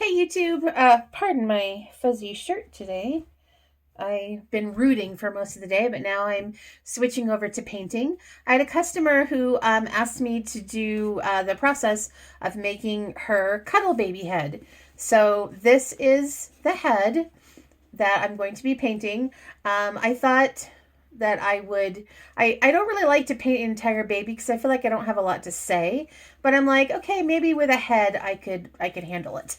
Hey YouTube, pardon my fuzzy shirt today. I've been rooting for most of the day, but now I'm switching over to painting. I had a customer who asked me to do the process of making her cuddle baby head. So this is the head that I'm going to be painting. I thought that I don't really like to paint an entire baby because I feel like I don't have a lot to say, but I'm like, okay, maybe with a head I could handle it.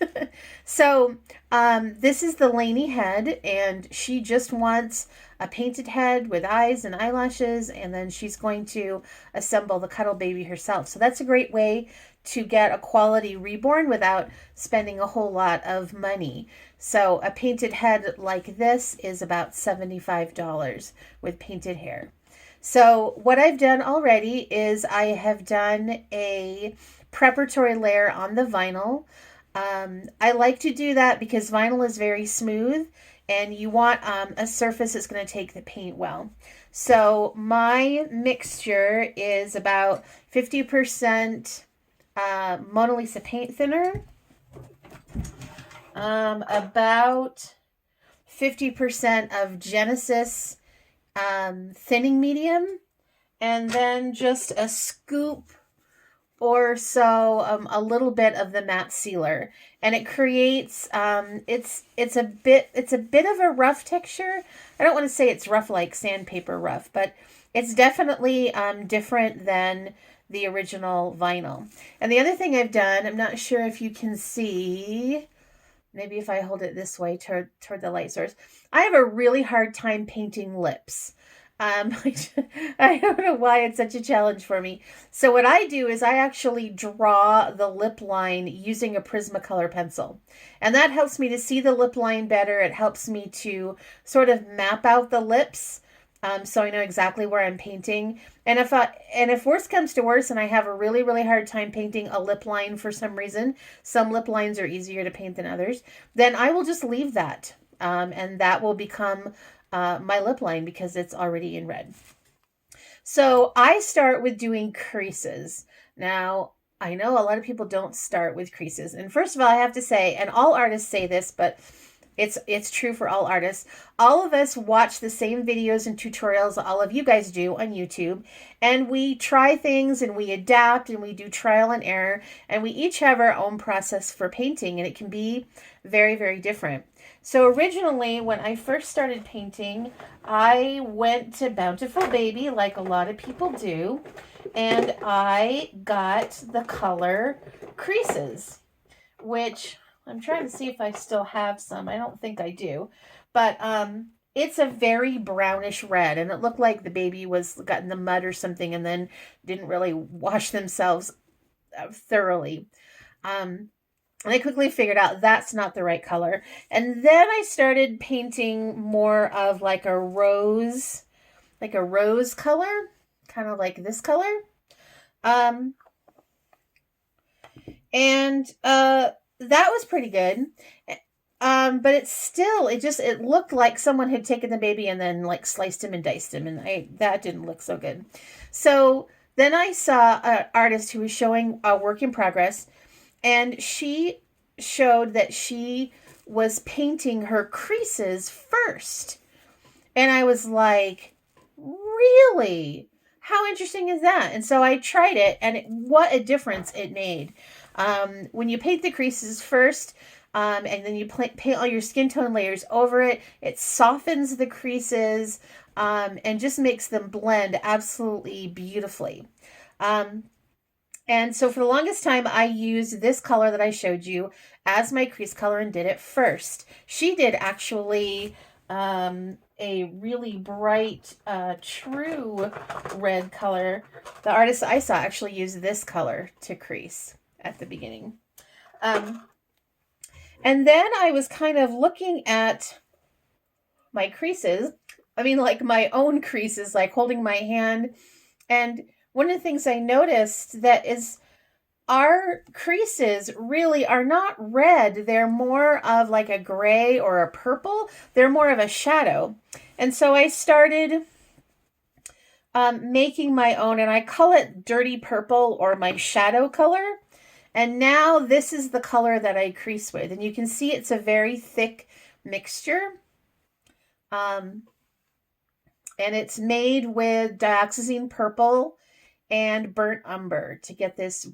So this is the Lainey head, and she just wants a painted head with eyes and eyelashes, and then she's going to assemble the cuddle baby herself. So that's a great way to get a quality reborn without spending a whole lot of money. So a painted head like this is about $75 with painted hair. So what I've done already is I have done a preparatory layer on the vinyl. I like to do that because vinyl is very smooth and you want a surface that's going to take the paint well. So my mixture is about 50% Mona Lisa paint thinner, about 50% of Genesis thinning medium, and then just a scoop or so, a little bit of the matte sealer, and it creates it's a bit of a rough texture. I don't want to say it's rough like sandpaper rough, but it's definitely different than the original vinyl. And the other thing I've done, I'm not sure if you can see, maybe if I hold it this way toward the light source, I have a really hard time painting lips. I don't know why it's such a challenge for me. So what I do is I actually draw the lip line using a Prismacolor pencil. And that helps me to see the lip line better. It helps me to sort of map out the lips, so I know exactly where I'm painting. And if worse comes to worse and I have a really, really hard time painting a lip line for some reason, some lip lines are easier to paint than others, then I will just leave that. And that will become my lip line because it's already in red. So I start with doing creases. Now, I know a lot of people don't start with creases. And first of all, I have to say, and all artists say this, but it's true for all artists. All of us watch the same videos and tutorials all of you guys do on YouTube, and we try things and we adapt and we do trial and error, and we each have our own process for painting, and it can be very, very different. So originally, when I first started painting, I went to Bountiful Baby like a lot of people do, and I got the color Creases, which I'm trying to see if I still have some. I don't think I do. But it's a very brownish red, and it looked like the baby was got in the mud or something and then didn't really wash themselves thoroughly. And I quickly figured out that's not the right color. And then I started painting more of like a rose color, kind of like this color. And that was pretty good. But it looked like someone had taken the baby and then like sliced him and diced him, and that didn't look so good. So then I saw an artist who was showing a work in progress, and she showed that she was painting her creases first. And I was like, really? How interesting is that? And so I tried it, and what a difference it made. When you paint the creases first, and then you paint all your skin tone layers over it, it softens the creases, and just makes them blend absolutely beautifully. And so for the longest time, I used this color that I showed you as my crease color and did it first. She did actually a really bright, true red color. The artist I saw actually used this color to crease at the beginning. And then I was kind of looking at my creases. I mean, like my own creases, like holding my hand. And one of the things I noticed that is our creases really are not red. They're more of like a gray or a purple. They're more of a shadow. And so I started making my own, and I call it dirty purple or my shadow color. And now this is the color that I crease with. And you can see it's a very thick mixture. And it's made with dioxazine purple and burnt umber to get this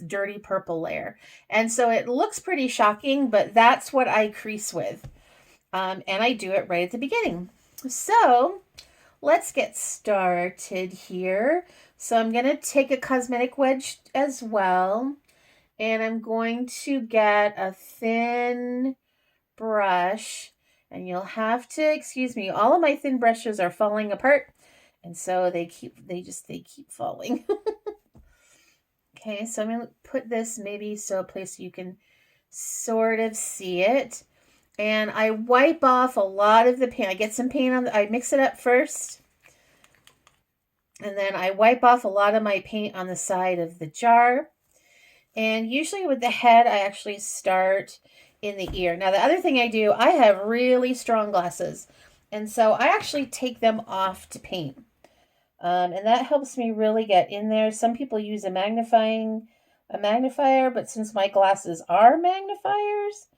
dirty purple layer. And so it looks pretty shocking, but that's what I crease with. And I do it right at the beginning. So let's get started here. So I'm going to take a cosmetic wedge as well. And I'm going to get a thin brush. And you'll have to excuse me. All of my thin brushes are falling apart. And so they keep falling. Okay, so I'm going to put this maybe so a place you can sort of see it. And I wipe off a lot of the paint. I get some paint on, I mix it up first. And then I wipe off a lot of my paint on the side of the jar. And usually with the head, I actually start in the ear. Now, the other thing I do, I have really strong glasses. And so I actually take them off to paint. And that helps me really get in there. Some people use a magnifier, but since my glasses are magnifiers,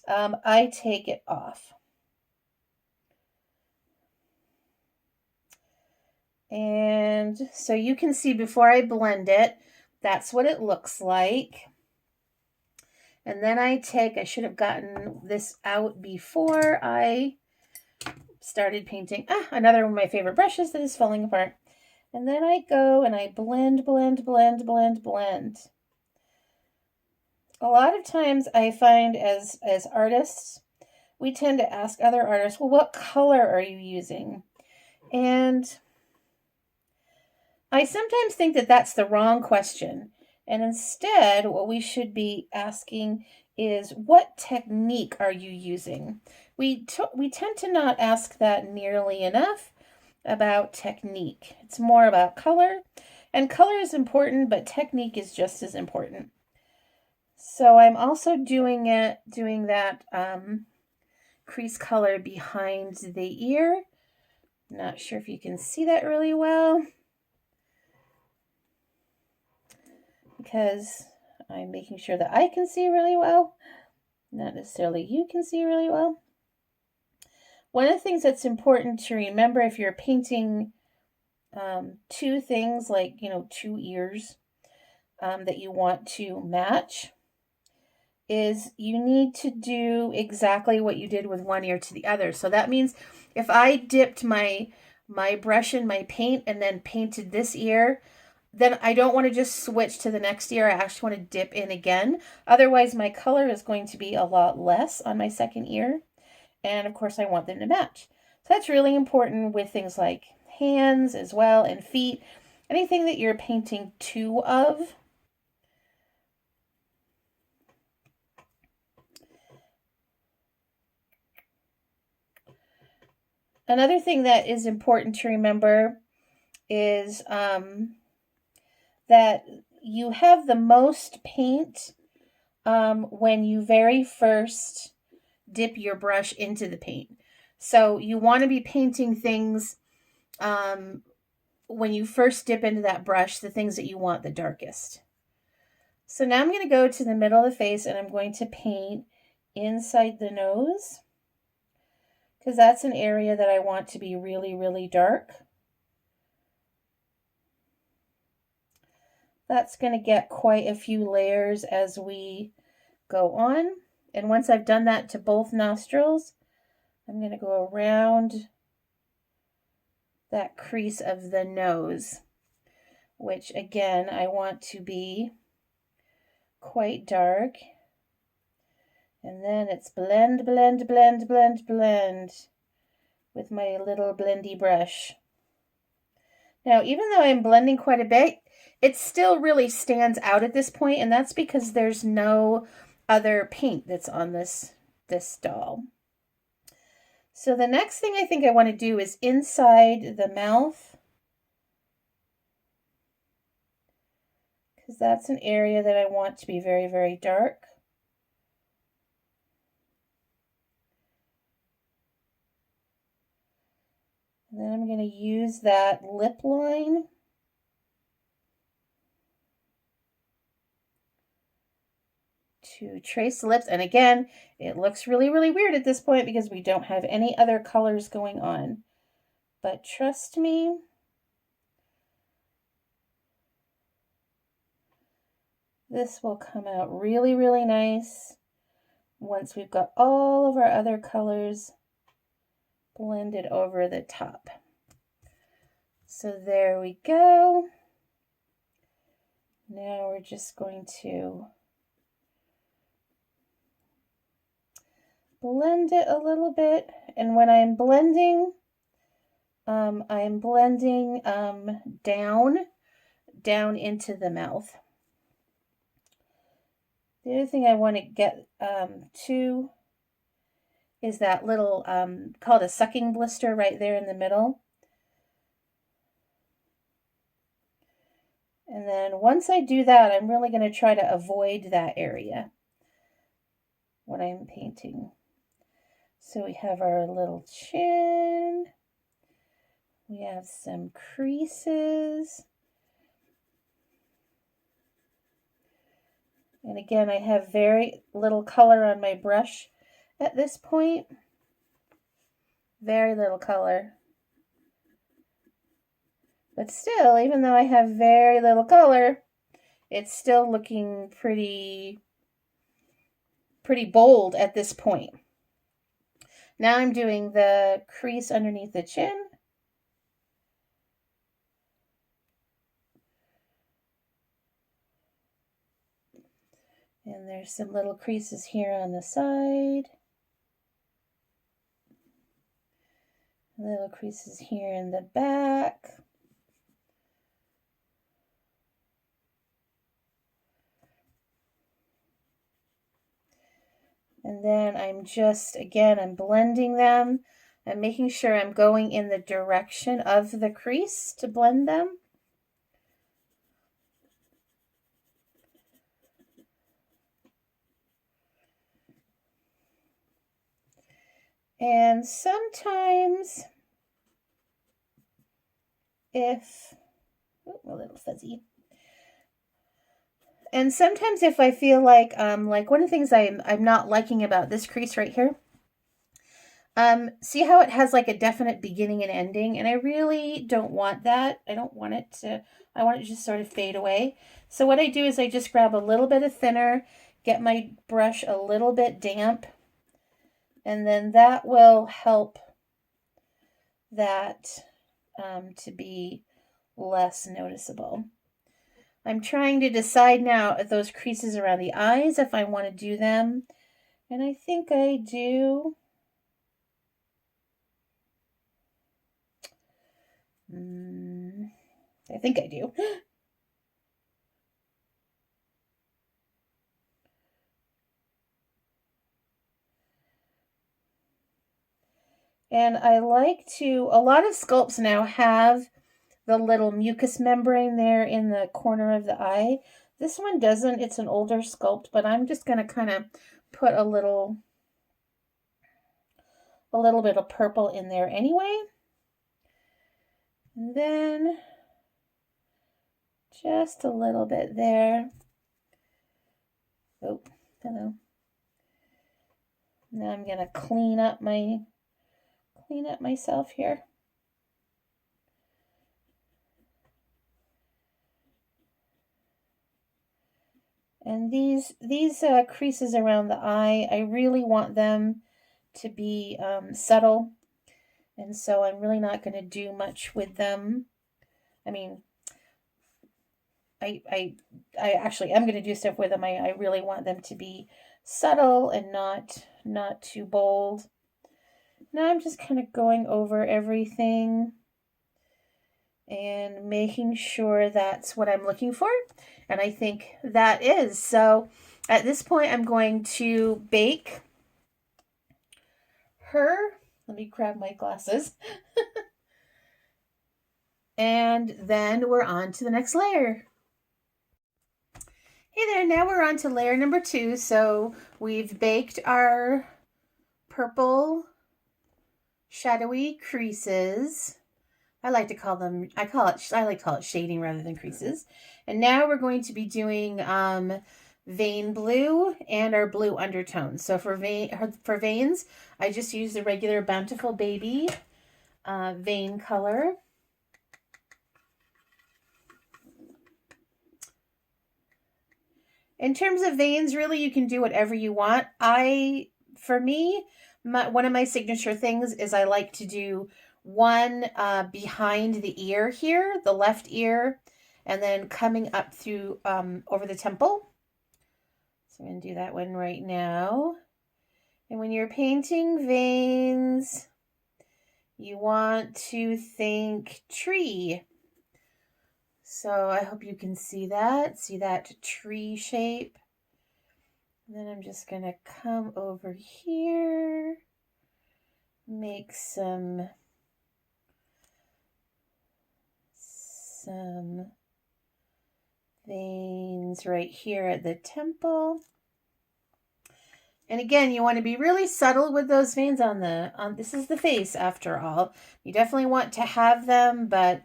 I take it off. And so you can see before I blend it, that's what it looks like. And then I should have gotten this out before I started painting. Another one of my favorite brushes that is falling apart. And then I go and I blend. A lot of times I find as artists, we tend to ask other artists, well, what color are you using? And I sometimes think that that's the wrong question. And instead, what we should be asking is, what technique are you using? We tend to not ask that nearly enough about technique. It's more about color, and color is important, but technique is just as important. So I'm also doing that crease color behind the ear. Not sure if you can see that really well, because I'm making sure that I can see really well, not necessarily you can see really well. One of the things that's important to remember if you're painting two things like, two ears that you want to match is you need to do exactly what you did with one ear to the other. So that means if I dipped my brush in my paint and then painted this ear, then I don't want to just switch to the next ear. I actually want to dip in again. Otherwise, my color is going to be a lot less on my second ear. And of course, I want them to match. So that's really important with things like hands as well and feet. Anything that you're painting two of. Another thing that is important to remember is that you have the most paint when you very first dip your brush into the paint. So you want to be painting things when you first dip into that brush, the things that you want the darkest. So now I'm going to go to the middle of the face and I'm going to paint inside the nose, because that's an area that I want to be really, really dark. That's going to get quite a few layers as we go on. And once I've done that to both nostrils, I'm going to go around that crease of the nose, which again, I want to be quite dark. And then it's blend with my little blendy brush. Now, even though I'm blending quite a bit, it still really stands out at this point, and that's because there's no other paint that's on this doll. So the next thing I think I want to do is inside the mouth, because that's an area that I want to be very, very dark. And then I'm going to use that lip line to trace the lips. And again, it looks really, really weird at this point because we don't have any other colors going on. But trust me, this will come out really, really nice once we've got all of our other colors blended over the top. So there we go. Now we're just going to blend it a little bit. And when I'm blending, I'm blending down into the mouth. The other thing I want to get to is that little, called a sucking blister right there in the middle. And then once I do that, I'm really going to try to avoid that area when I'm painting. So we have our little chin. We have some creases. And again, I have very little color on my brush at this point. Very little color. But still, even though I have very little color, it's still looking pretty bold at this point. Now I'm doing the crease underneath the chin. And there's some little creases here on the side. Little creases here in the back. And then I'm blending them. I'm making sure I'm going in the direction of the crease to blend them. And sometimes a little fuzzy. And sometimes if I feel like one of the things I'm not liking about this crease right here, see how it has like a definite beginning and ending, and I really don't want that. I want it to just sort of fade away. So what I do is I just grab a little bit of thinner, get my brush a little bit damp, and then that will help that to be less noticeable. I'm trying to decide now if those creases around the eyes, if I want to do them. And I think I do. I think I do. And I like to, a lot of sculpts now have the little mucous membrane there in the corner of the eye. This one doesn't. It's an older sculpt, but I'm just going to kind of put a little bit of purple in there anyway. And then just a little bit there. Oh, hello. Now I'm going to clean up myself here. And these creases around the eye, I really want them to be subtle. And so I'm really not going to do much with them. I mean, I actually am going to do stuff with them. I really want them to be subtle and not too bold. Now I'm just kind of going over everything and making sure that's what I'm looking for. And I think that is. So at this point, I'm going to bake her. Let me grab my glasses. And then we're on to the next layer. Hey there, now we're on to layer number 2. So we've baked our purple shadowy creases. I like to call it shading rather than creases. And now we're going to be doing vein blue and our blue undertones. So for veins, I just use the regular Bountiful Baby vein color. In terms of veins, really, you can do whatever you want. For me, one of my signature things is I like to do one behind the ear here, the left ear, and then coming up through over the temple. So I'm going to do that one right now. And when you're painting veins, you want to think tree. So I hope you can see that tree shape. And then I'm just going to come over here, make some veins right here at the temple. And again, you want to be really subtle with those veins on this is the face after all. You definitely want to have them, but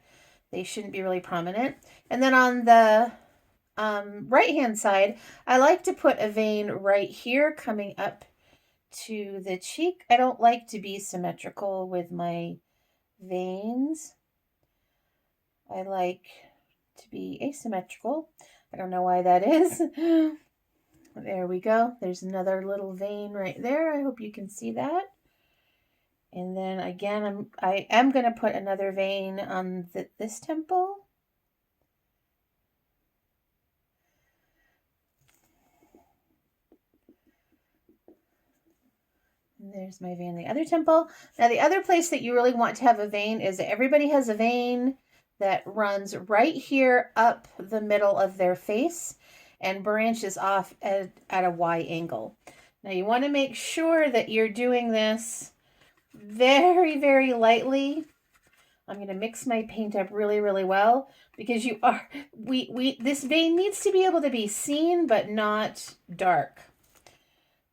they shouldn't be really prominent. And then on the right hand side, I like to put a vein right here coming up to the cheek. I don't like to be symmetrical with my veins. I like to be asymmetrical. I don't know why that is. There we go. There's another little vein right there. I hope you can see that. And then again, I am going to put another vein on this temple. And there's my vein, the other temple. Now the other place that you really want to have a vein is that everybody has a vein that runs right here up the middle of their face and branches off at a Y angle. Now you want to make sure that you're doing this very, very lightly. I'm going to mix my paint up really, really well because this vein needs to be able to be seen but not dark.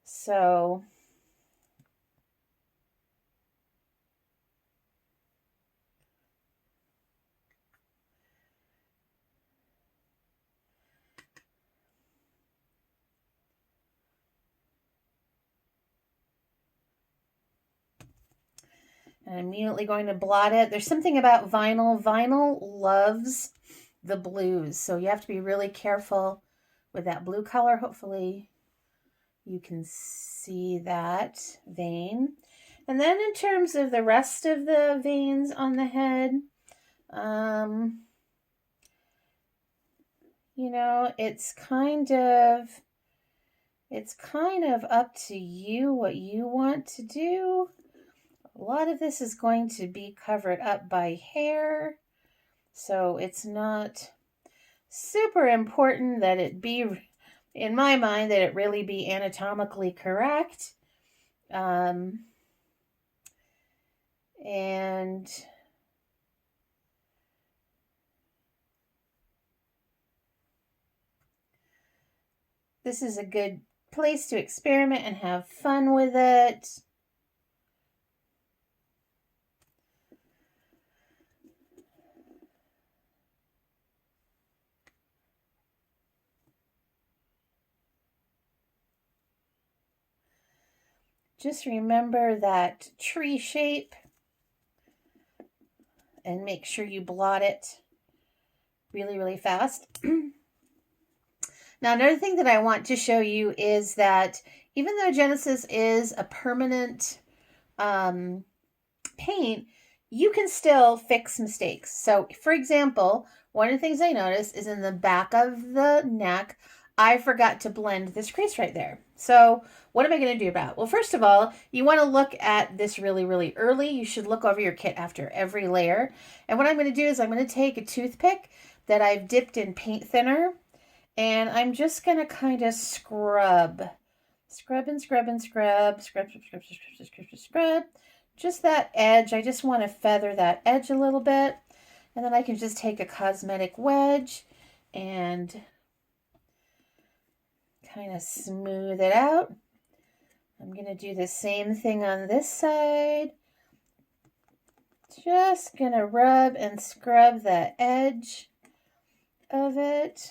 So I'm immediately going to blot it. There's something about vinyl. Vinyl loves the blues, so you have to be really careful with that blue color. Hopefully you can see that vein. And then in terms of the rest of the veins on the head, you know, it's kind of up to you what you want to do. A lot of this is going to be covered up by hair, so it's not super important that it be, in my mind, that it really be anatomically correct. And this is a good place to experiment and have fun with it. Just remember that tree shape and make sure you blot it really, really fast. Now, another thing that I want to show you is that even though Genesis is a permanent paint, you can still fix mistakes. So, for example, one of the things I noticed is in the back of the neck, I forgot to blend this crease right there. So what am I going to do about it? Well, first of all, you want to look at this really, really early. You should look over your kit after every layer. And what I'm going to do is I'm going to take a toothpick that I've dipped in paint thinner, and I'm just going to kind of scrub just that edge. I just want to feather that edge a little bit. And then I can just take a cosmetic wedge and kind of smooth it out. I'm going to do the same thing on this side. Just going to rub and scrub the edge of it.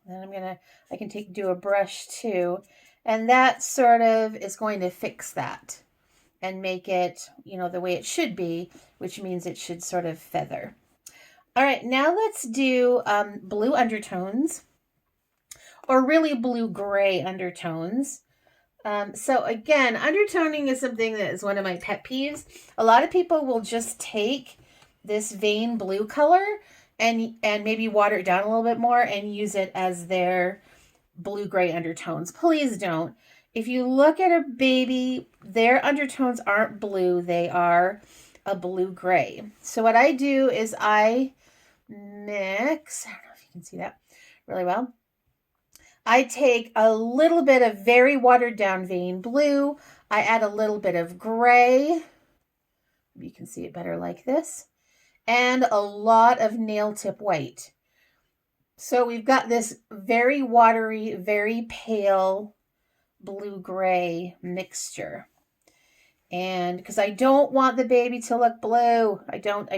And I can do a brush too. And that sort of is going to fix that and make it, you know, the way it should be, which means it should sort of feather. All right, now let's do blue undertones, or really blue-gray undertones. So again, undertoning is something that is one of my pet peeves. A lot of people will just take this vein blue color and maybe water it down a little bit more and use it as their blue-gray undertones. Please don't. If you look at a baby, their undertones aren't blue. They are a blue-gray. So what I do is I mix, I don't know if you can see that really well. I take a little bit of very watered down vein blue. I add a little bit of gray. You can see it better like this. And a lot of nail tip white. So we've got this very watery, very pale blue-gray mixture. And because I don't want the baby to look blue. I don't.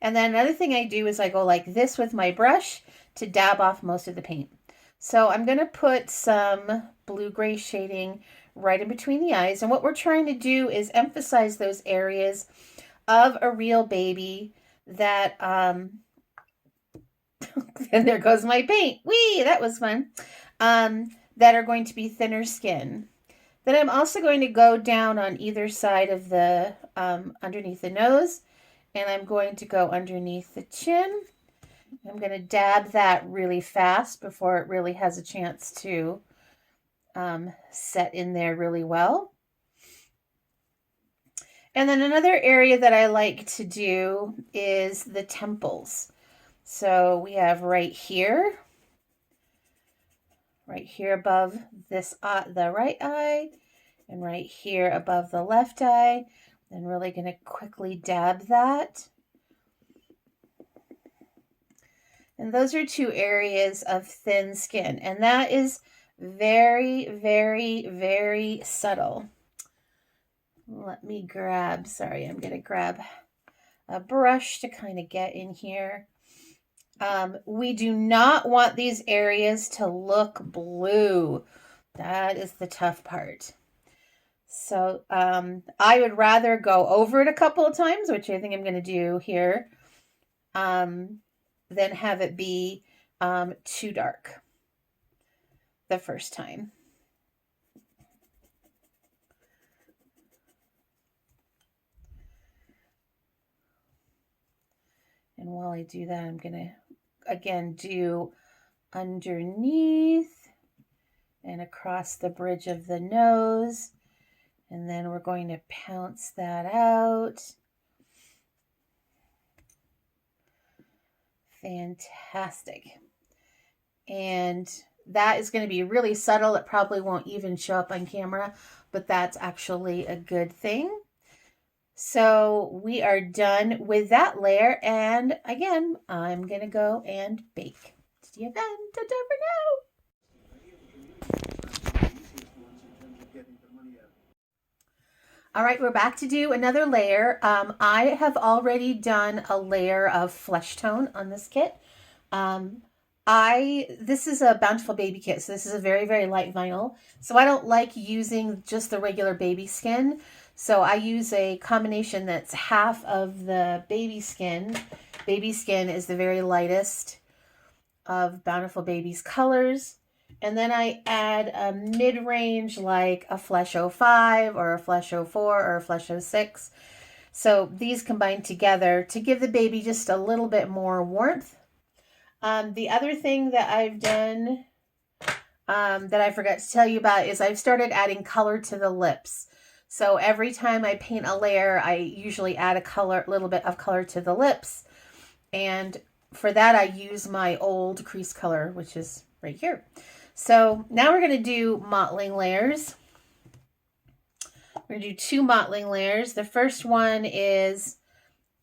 And then another thing I do is I go like this with my brush to dab off most of the paint. So I'm going to put some blue-gray shading right in between the eyes. And what we're trying to do is emphasize those areas of a real baby that, and there goes my paint. Whee, that was fun. That are going to be thinner skin. Then I'm also going to go down on either side of the, underneath the nose. And I'm going to go underneath the chin. I'm going to dab that really fast before it really has a chance to set in there really well. And then another area that I like to do is the temples. So we have right here above this the right eye, and right here above the left eye. I'm really going to quickly dab that. And those are two areas of thin skin. And that is very, very, very subtle. Let me grab, sorry, I'm going to grab a brush to kind of get in here. We do not want these areas to look blue. That is the tough part. So I would rather go over it a couple of times, which I think I'm going to do here, than have it be too dark the first time. And while I do that, I'm going to, again, do underneath and across the bridge of the nose. And then we're going to pounce that out. Fantastic. And that is going to be really subtle. It probably won't even show up on camera, but that's actually a good thing. So we are done with that layer. And again, I'm going to go and bake. See you then. Ta-ta for now. All right, we're back to do another layer. I have already done a layer of flesh tone on this kit. This is a Bountiful Baby kit, so this is a very, very light vinyl. So I don't like using just the regular baby skin. So I use a combination that's half of the baby skin. Baby skin is the very lightest of Bountiful Baby's colors. And then I add a mid-range like a Flesh 05 or a Flesh 04 or a Flesh 06. So these combine together to give the baby just a little bit more warmth. The other thing that I've done that I forgot to tell you about is I've started adding color to the lips. So every time I paint a layer, I usually add a little bit of color to the lips. And for that, I use my old crease color, which is right here. So now we're going to do mottling layers. We're going to do 2 mottling layers. The first one is,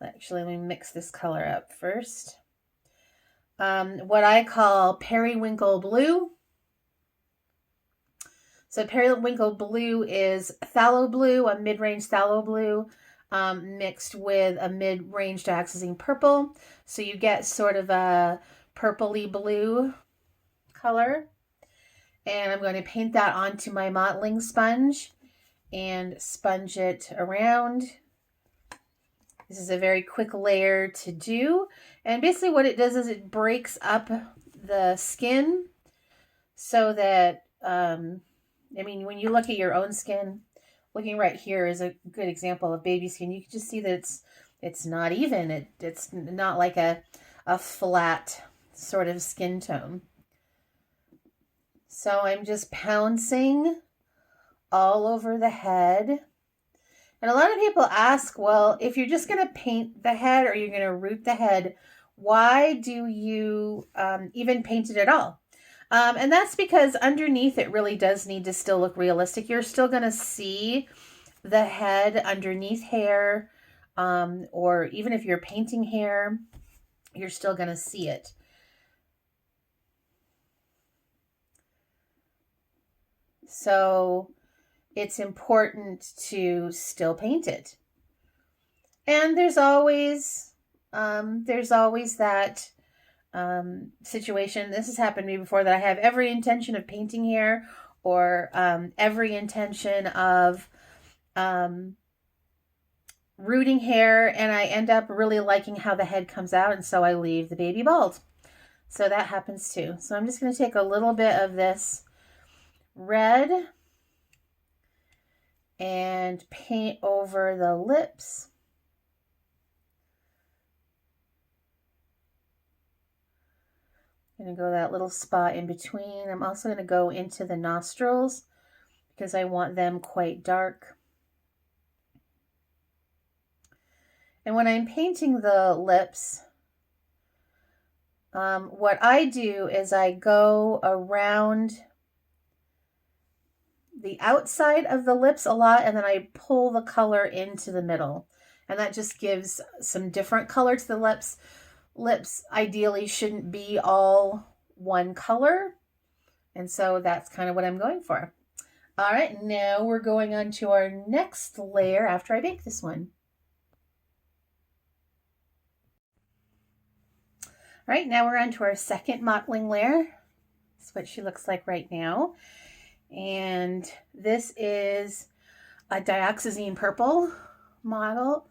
actually, let me mix this color up first. What I call periwinkle blue. So periwinkle blue is phthalo blue, a mid-range phthalo blue, mixed with a mid-range dioxazine purple. So you get sort of a purpley blue. color. And I'm going to paint that onto my mottling sponge and sponge it around. This is a very quick layer to do. And basically what it does is it breaks up the skin so that, I mean, when you look at your own skin, looking right here is a good example of baby skin. You can just see that it's not even. It's not like a flat sort of skin tone. So I'm just pouncing all over the head. And a lot of people ask, well, if you're just going to paint the head or you're going to root the head, why do you even paint it at all? And that's because underneath it really does need to still look realistic. You're still going to see the head underneath hair, or even if you're painting hair, you're still going to see it. So it's important to still paint it. And there's always that situation. This has happened to me before, that I have every intention of painting hair, or every intention of rooting hair, and I end up really liking how the head comes out, and so I leave the baby bald. So that happens too. So I'm just going to take a little bit of this red and paint over the lips. I'm going to go that little spot in between. I'm also going to go into the nostrils because I want them quite dark. And when I'm painting the lips, what I do is I go around the outside of the lips a lot, and then I pull the color into the middle. And that just gives some different color to the lips. Lips ideally shouldn't be all one color. And so that's kind of what I'm going for. All right, now we're going on to our next layer after I bake this one. All right, now we're on to our second mottling layer. That's what she looks like right now. And this is a dioxazine purple model,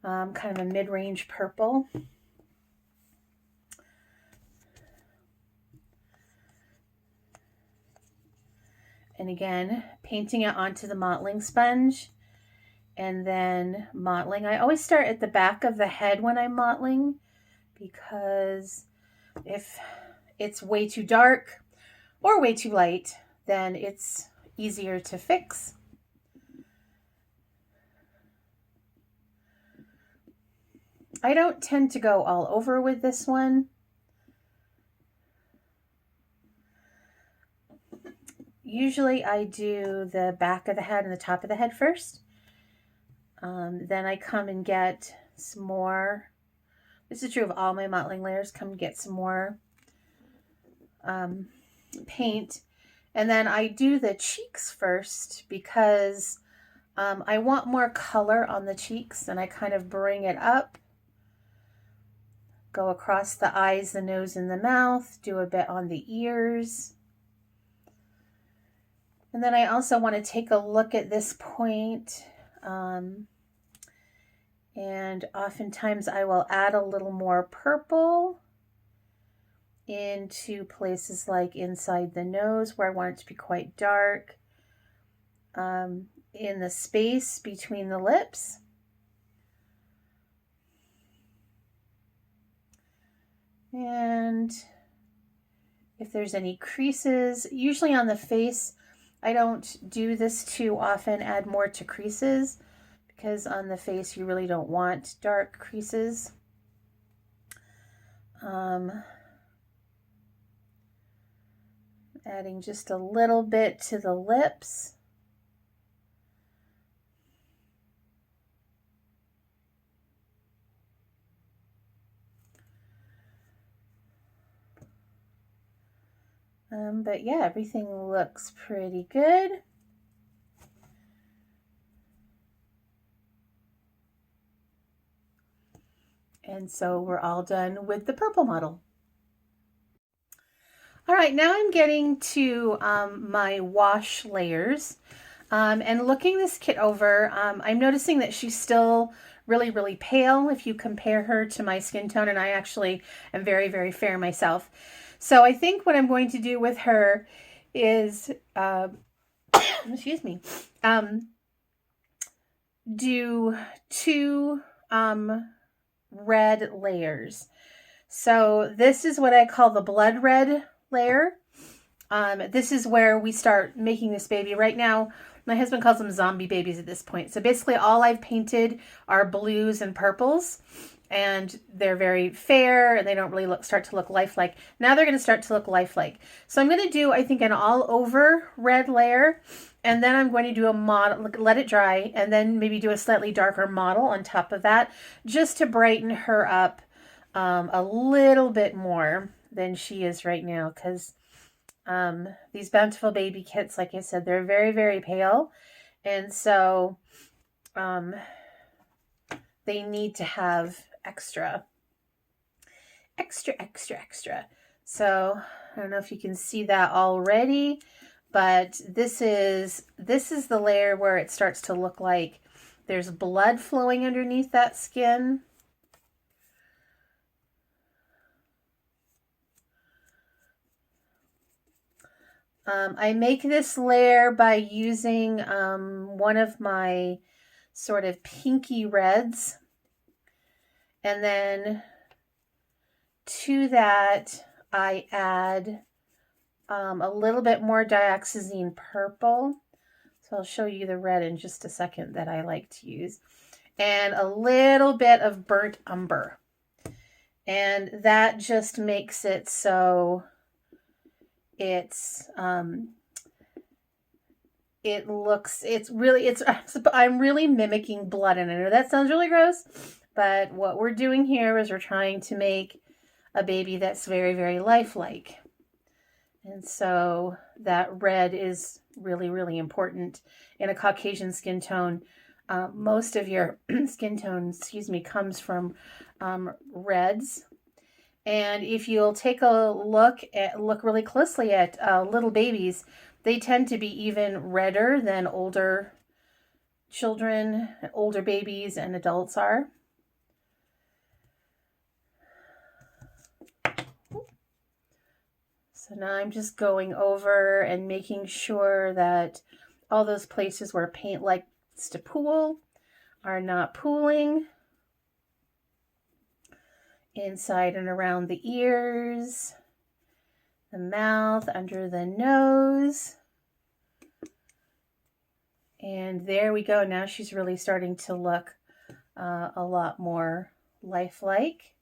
kind of a mid-range purple. And again, painting it onto the mottling sponge and then mottling. I always start at the back of the head when I'm mottling, because if it's way too dark or way too light, then it's easier to fix. I don't tend to go all over with this one. Usually I do the back of the head and the top of the head first. Then I come and get some more. This is true of all my mottling layers. Come and get some more paint. And then I do the cheeks first because I want more color on the cheeks, and I kind of bring it up, go across the eyes, the nose, and the mouth, do a bit on the ears. And then I also want to take a look at this point, and oftentimes I will add a little more purple into places like inside the nose where I want it to be quite dark, in the space between the lips. And if there's any creases, usually on the face, I don't do this too often, add more to creases, because on the face you really don't want dark creases. Adding just a little bit to the lips. But yeah, everything looks pretty good. And so we're all done with the purple model. All right, now I'm getting to my wash layers. And looking this kit over, I'm noticing that she's still really, really pale if you compare her to my skin tone, and I actually am very, very fair myself. So I think what I'm going to do with her is, excuse me, do two red layers. So this is what I call the blood red layer. This is where we start making this baby. Right now, my husband calls them zombie babies at this point. So basically all I've painted are blues and purples, and they're very fair and they don't really start to look lifelike. Now they're going to start to look lifelike. So I'm going to do, I think, an all over red layer, and then I'm going to do a model, let it dry, and then maybe do a slightly darker model on top of that, just to brighten her up a little bit more than she is right now, because these Bountiful Baby kits, like I said, they're very, very pale. And so they need to have extra. So I don't know if you can see that already, but this is the layer where it starts to look like there's blood flowing underneath that skin. I make this layer by using one of my sort of pinky reds. And then to that, I add a little bit more dioxazine purple. So I'll show you the red in just a second that I like to use. And a little bit of burnt umber. And that just makes it so it's it looks, I'm really mimicking blood, and I know that sounds really gross, but what we're doing here is we're trying to make a baby that's very, very lifelike. And so that red is really, really important in a Caucasian skin tone. Most of your skin tone, comes from reds. And if you'll take a look really closely at little babies, they tend to be even redder than older children, older babies, and adults are. So now I'm just going over and making sure that all those places where paint likes to pool are not pooling. Inside and around the ears, the mouth, under the nose. And there we go. Now she's really starting to look a lot more lifelike.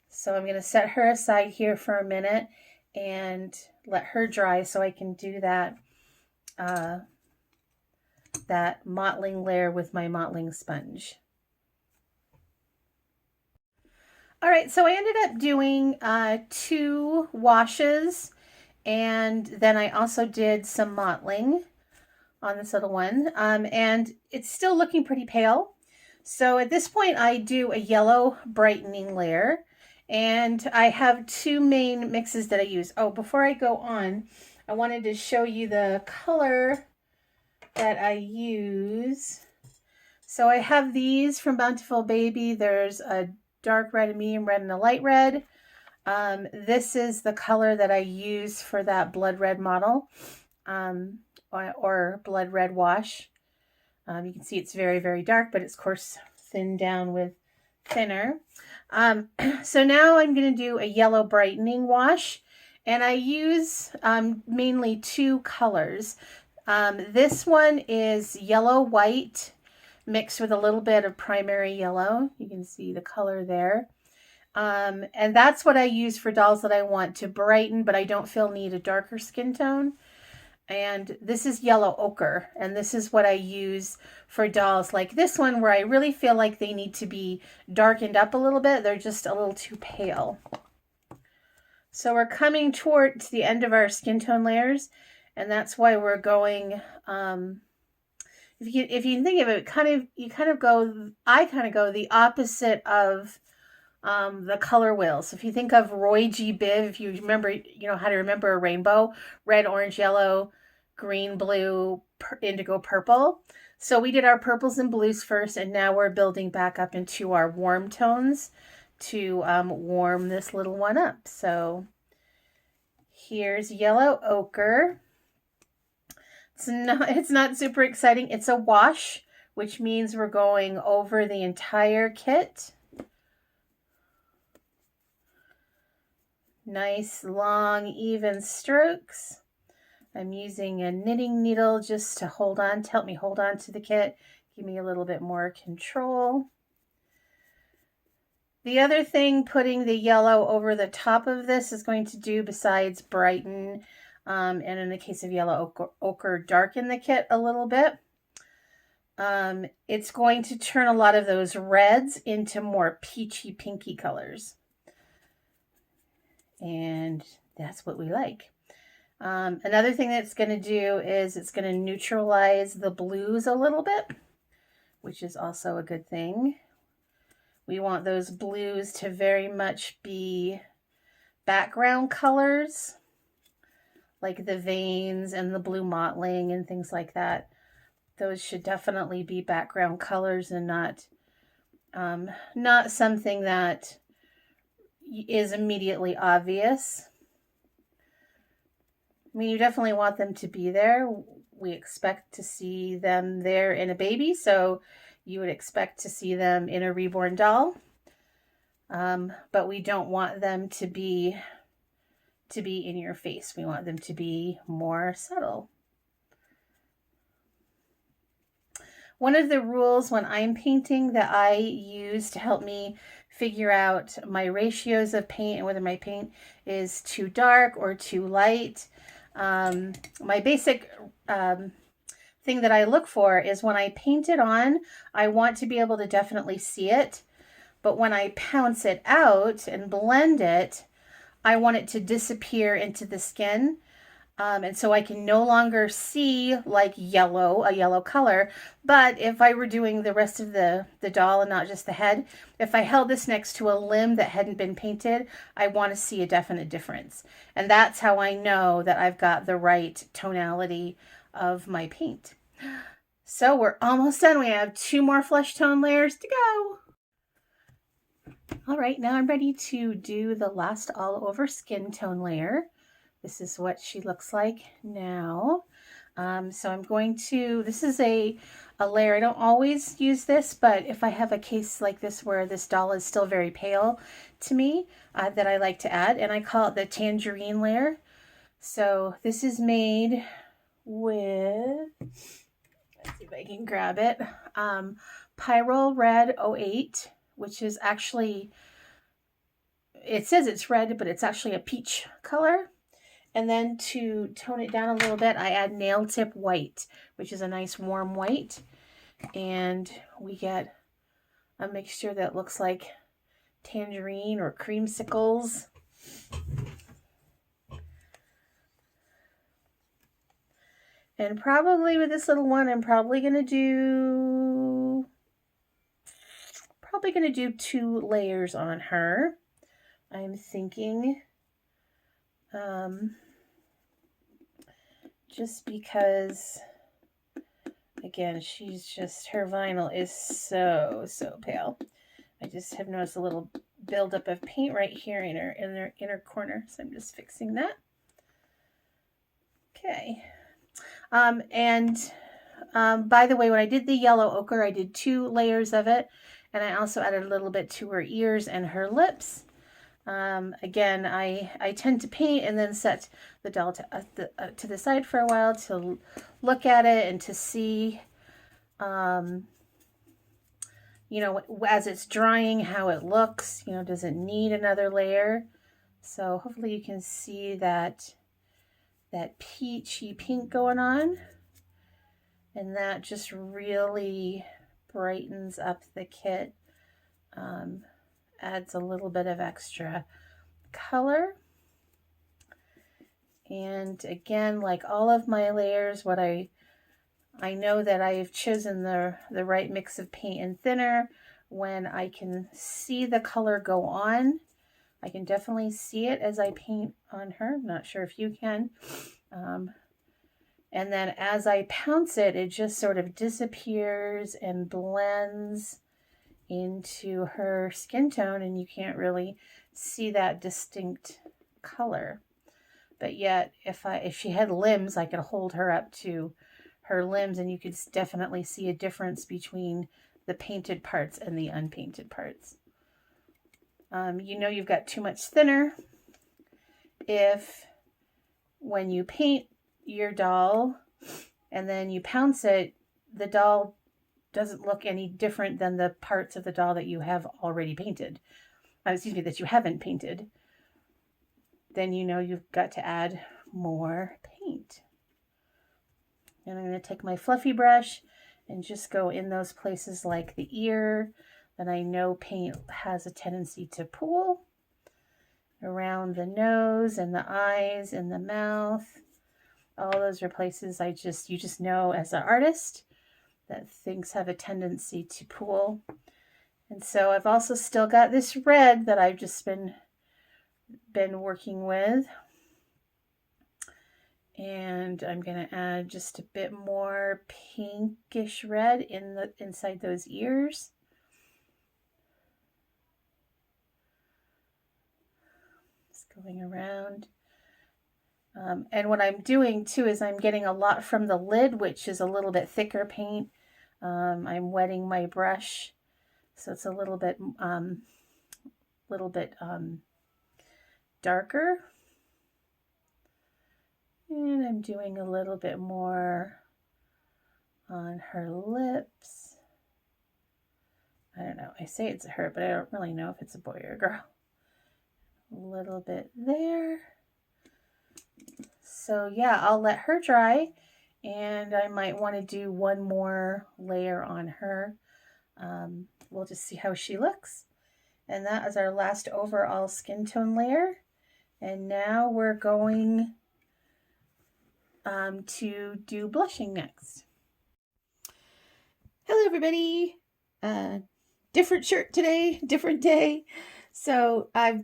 So I'm going to set her aside here for a minute and let her dry so I can do that that mottling layer with my mottling sponge. All right, so I ended up doing 2 washes, and then I also did some mottling on this little one, and it's still looking pretty pale. So at this point I do a yellow brightening layer, and I have 2 main mixes that I use. Oh, before I go on, I wanted to show you the color that I use. So I have these from Bountiful Baby. There's a dark red, a medium red, and a light red. This is the color that I use for that blood red model, or blood red wash. You can see it's very, very dark, but it's of course thinned down with thinner. So now I'm going to do a yellow brightening wash, and I use mainly 2 colors. This one is yellow white mixed with a little bit of primary yellow. You can see the color there. And that's what I use for dolls that I want to brighten, but I don't feel need a darker skin tone. And this is yellow ochre, and this is what I use for dolls like this one, where I really feel like they need to be darkened up a little bit. They're just a little too pale. So we're coming towards the end of our skin tone layers, and that's why we're going if you think of it, I kind of go the opposite of the color wheel. So if you think of Roy G. Biv, if you remember, you know how to remember a rainbow, red, orange, yellow, green, blue, indigo, purple. So we did our purples and blues first, and now we're building back up into our warm tones to warm this little one up. So here's yellow ochre. It's not super exciting. It's a wash, which means we're going over the entire kit. Nice, long, even strokes. I'm using a knitting needle just to hold on, to help me hold on to the kit, give me a little bit more control. The other thing putting the yellow over the top of this is going to do, besides brighten, and in the case of yellow ochre, darken the kit a little bit. It's going to turn a lot of those reds into more peachy, pinky colors. And that's what we like. Another thing that's going to do is it's going to neutralize the blues a little bit, which is also a good thing. We want those blues to very much be background colors, like the veins and the blue mottling and things like that. Those should definitely be background colors and not something that is immediately obvious. I mean, you definitely want them to be there. We expect to see them there in a baby, so you would expect to see them in a reborn doll. But we don't want them to be in your face. We want them to be more subtle. One of the rules when I'm painting that I use to help me figure out my ratios of paint and whether my paint is too dark or too light, my basic thing that I look for is when I paint it on, I want to be able to definitely see it. But when I pounce it out and blend it, I want it to disappear into the skin. And so I can no longer see like a yellow color. But if I were doing the rest of the doll and not just the head, if I held this next to a limb that hadn't been painted, I want to see a definite difference. And that's how I know that I've got the right tonality of my paint. So we're almost done. We have 2 more flesh tone layers to go. All right, now I'm ready to do the last all over skin tone layer. This is what she looks like now. So I'm going to, this is a layer. I don't always use this, but if I have a case like this where this doll is still very pale to me, that I like to add, and I call it the Tangerine Layer. So this is made with, let's see if I can grab it, Pyrrole Red 08, which is actually, it says it's red, but it's actually a peach color. And then to tone it down a little bit, I add Nail Tip White, which is a nice warm white. And we get a mixture that looks like tangerine or creamsicles. And probably with this little one, I'm probably going to do 2 layers on her. I'm thinking, just because, again, her vinyl is so pale. I just have noticed a little buildup of paint right here in her inner corner, so I'm just fixing that. Okay. By the way, when I did the yellow ochre, I did 2 layers of it, and I also added a little bit to her ears and her lips. Again, I tend to paint and then set the doll to the side for a while to look at it and to see, you know, as it's drying, how it looks. You know, does it need another layer? So hopefully you can see that peachy pink going on, and that just really brightens up the kit. Adds a little bit of extra color. And again, like all of my layers, what I know that I've chosen the right mix of paint and thinner when I can see the color go on. I can definitely see it as I paint on her. I'm not sure if you can. And then as I pounce it, it just sort of disappears and blends into her skin tone, and you can't really see that distinct color. But yet, if she had limbs, I could hold her up to her limbs, and you could definitely see a difference between the painted parts and the unpainted parts. You know you've got too much thinner if when you paint your doll and then you pounce it, the doll doesn't look any different than the parts of the doll that you have already painted. Excuse me, that you haven't painted. Then you know you've got to add more paint. And I'm going to take my fluffy brush and just go in those places like the ear that I know paint has a tendency to pool, around the nose and the eyes and the mouth. All those are places you just know as an artist that things have a tendency to pool. And so I've also still got this red that I've just been working with. And I'm going to add just a bit more pinkish red inside those ears. Just going around. And what I'm doing too is I'm getting a lot from the lid, which is a little bit thicker paint. I'm wetting my brush, so it's a little bit darker. And I'm doing a little bit more on her lips. I don't know. I say it's a her, but I don't really know if it's a boy or a girl. A little bit there. So yeah, I'll let her dry, and I might want to do one more layer on her. We'll just see how she looks. And that is our last overall skin tone layer. And now we're going to do blushing next. Hello everybody. Different shirt today, different day. So I've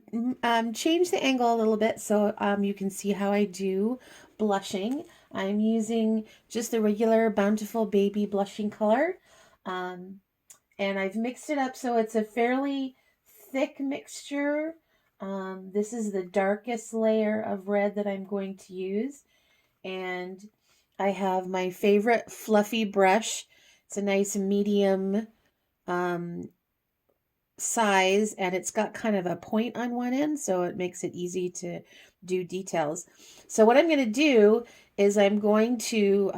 changed the angle a little bit so you can see how I do blushing. I'm using just the regular Bountiful Baby blushing color. And I've mixed it up so it's a fairly thick mixture. This is the darkest layer of red that I'm going to use. And I have my favorite fluffy brush. It's a nice medium size, and it's got kind of a point on one end, so it makes it easy to do details. So what I'm going to do is I'm going to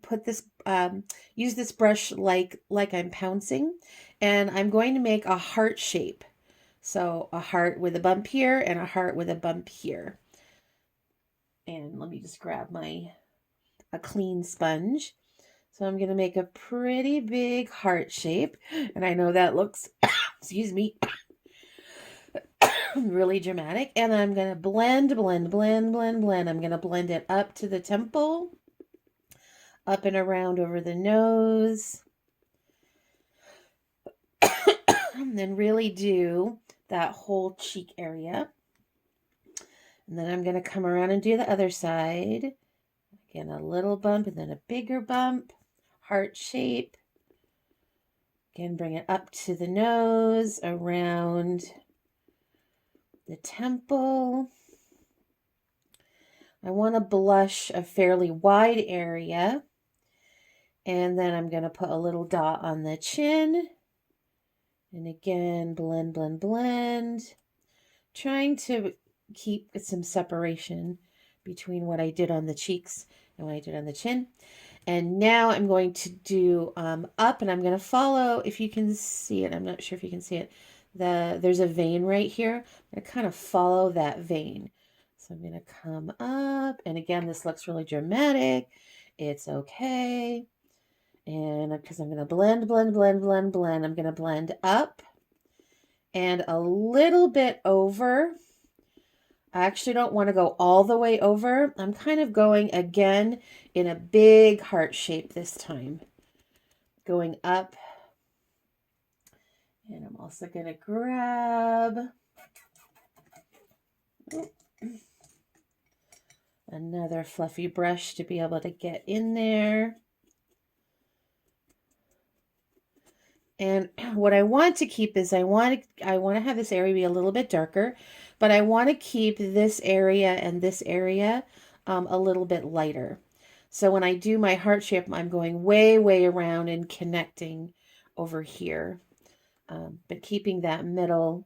put this use this brush like I'm pouncing, and I'm going to make a heart shape. So a heart with a bump here and a heart with a bump here. And let me just grab a clean sponge. So I'm going to make a pretty big heart shape. And I know that looks, excuse me, really dramatic. And I'm going to blend. I'm going to blend it up to the temple, up and around over the nose. And then really do that whole cheek area. And then I'm going to come around and do the other side. Again, a little bump and then a bigger bump. Heart shape. Again, bring it up to the nose, around the temple. I want to blush a fairly wide area. And then I'm going to put a little dot on the chin. And again, blend. Trying to keep some separation between what I did on the cheeks and what I did on the chin. And now I'm going to do up, and I'm going to follow, if you can see it, I'm not sure if you can see it, there's a vein right here. I'm going to kind of follow that vein. So I'm going to come up, and again, this looks really dramatic. It's okay. And because I'm going to blend, I'm going to blend up and a little bit over. I actually don't want to go all the way over. I'm kind of going again in a big heart shape this time. Going up And I'm also going to grab another fluffy brush to be able to get in there. And what I want to keep is I want to have this area be a little bit darker, but I want to keep this area and this area a little bit lighter. So when I do my heart shape, I'm going way around and connecting over here, but keeping that middle,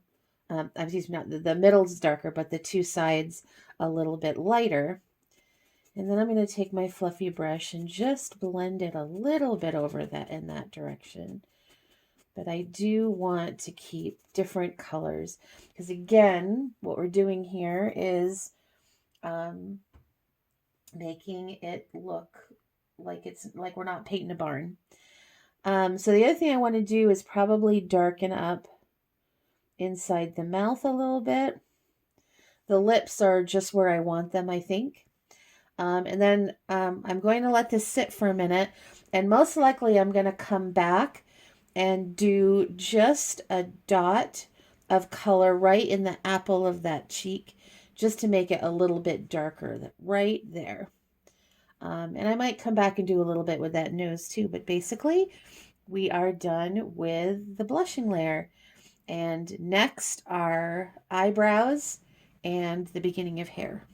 excuse me, not the middle's darker, but the two sides a little bit lighter. And then I'm going to take my fluffy brush and just blend it a little bit over that in that direction. But I do want to keep different colors because, again, what we're doing here is making it look like it's like we're not painting a barn. So the other thing I want to do is probably darken up inside the mouth a little bit. The lips are just where I want them, I think. And then I'm going to let this sit for a minute, and most likely I'm going to come back and do just a dot of color right in the apple of that cheek, just to make it a little bit darker right there. And I might come back and do a little bit with that nose too, but basically we are done with the blushing layer. And next are eyebrows and the beginning of hair.